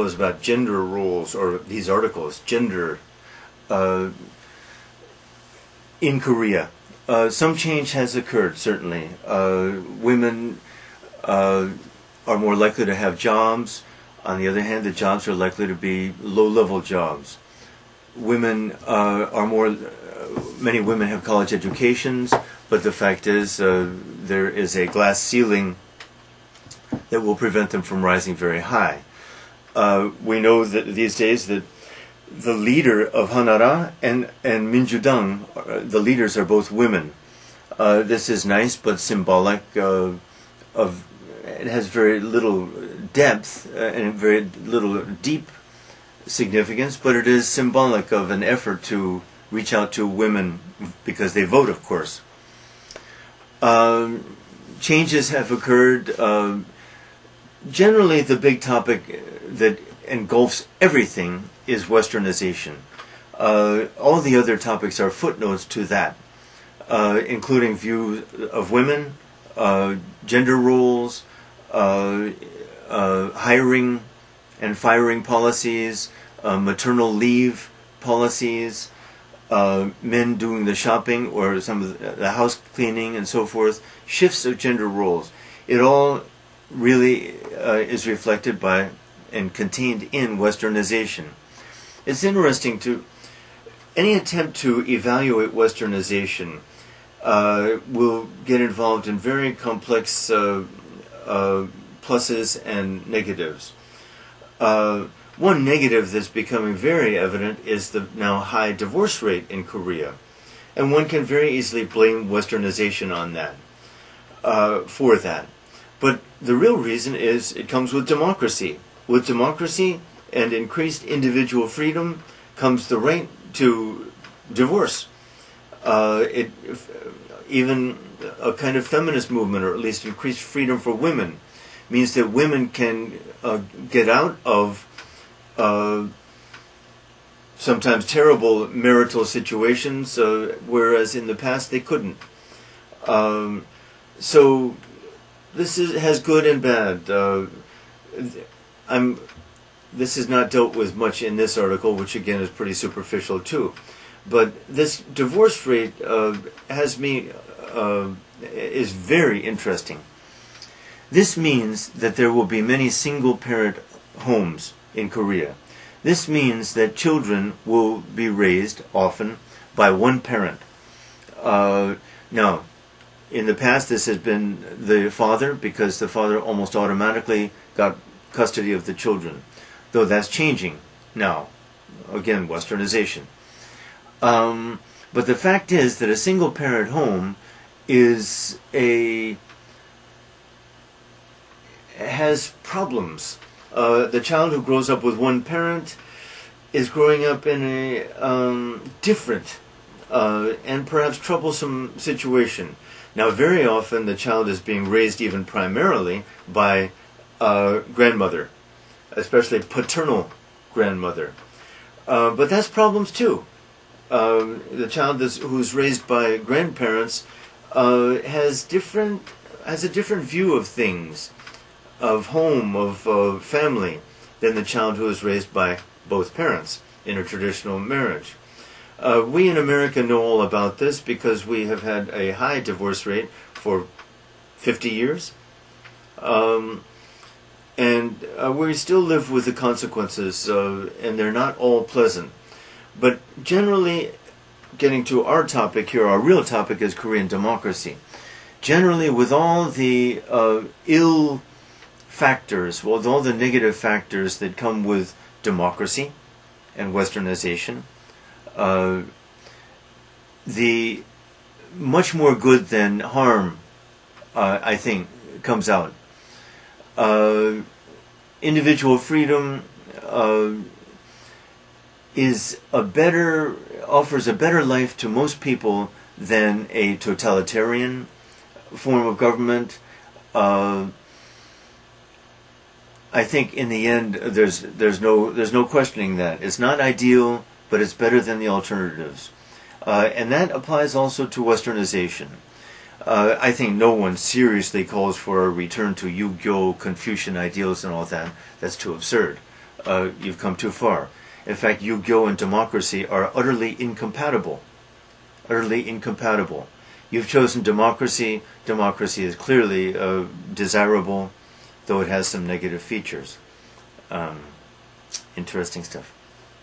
is about gender roles, or these articles, gender in Korea. Some change has occurred, certainly. Women are more likely to have jobs. On the other hand, the jobs are likely to be low-level jobs. Many women have college educations, but the fact is there is a glass ceiling that will prevent them from rising very high. We know that these days that the leader of Hanara and Minjudang, the leaders are both women. This is nice, but symbolic of it has very little depth and very little deep significance, but it is symbolic of an effort to reach out to women because they vote, of course. Changes have occurred. Generally, the big topic that engulfs everything is westernization. All the other topics are footnotes to that, including views of women, gender roles, hiring and firing policies, maternal leave policies, men doing the shopping or some of the house cleaning and so forth, shifts of gender roles. It all really is reflected by and contained in westernization. It's interesting any attempt to evaluate westernization will get involved in very complex pluses and negatives. One negative that's becoming very evident is the now high divorce rate in Korea. And one can very easily blame westernization on that, for that. But the real reason is it comes with democracy. With democracy and increased individual freedom comes the right to divorce. Even a kind of feminist movement, or at least increased freedom for women, means that women can get out of sometimes terrible marital situations, whereas in the past they couldn't. So this has good and bad. This is not dealt with much in this article, which again is pretty superficial too. But this divorce rate is very interesting. This means that there will be many single-parent homes in Korea. This means that children will be raised often by one parent. Now, in the past this has been the father, because the father almost automatically got custody of the children. Though that's changing now. Again, westernization. But the fact is that a single-parent home has problems. The child who grows up with one parent is growing up in a different and perhaps troublesome situation. Now, very often the child is being raised even primarily by grandmother, especially paternal grandmother. But that's problems too. The child who's raised by grandparents has a different view of things, of home, of family, than the child who is raised by both parents in a traditional marriage. We in America know all about this because we have had a high divorce rate for 50 years. And we still live with the consequences, and they're not all pleasant. But generally, getting to our topic here, our real topic is Korean democracy. Generally, with all the ill factors, with all the negative factors that come with democracy and westernization, the much more good than harm, I think, comes out. Individual freedom offers a better life to most people than a totalitarian form of government. I think in the end there's no questioning that. It's not ideal, but it's better than the alternatives. And that applies also to westernization. I think no one seriously calls for a return to Yu-Gyo, Confucian ideals and all that. That's too absurd. you've come too far. In fact, Yu-Gi-Oh and democracy are utterly incompatible. Utterly incompatible. You've chosen democracy. Democracy is clearly desirable, though it has some negative features. Interesting stuff.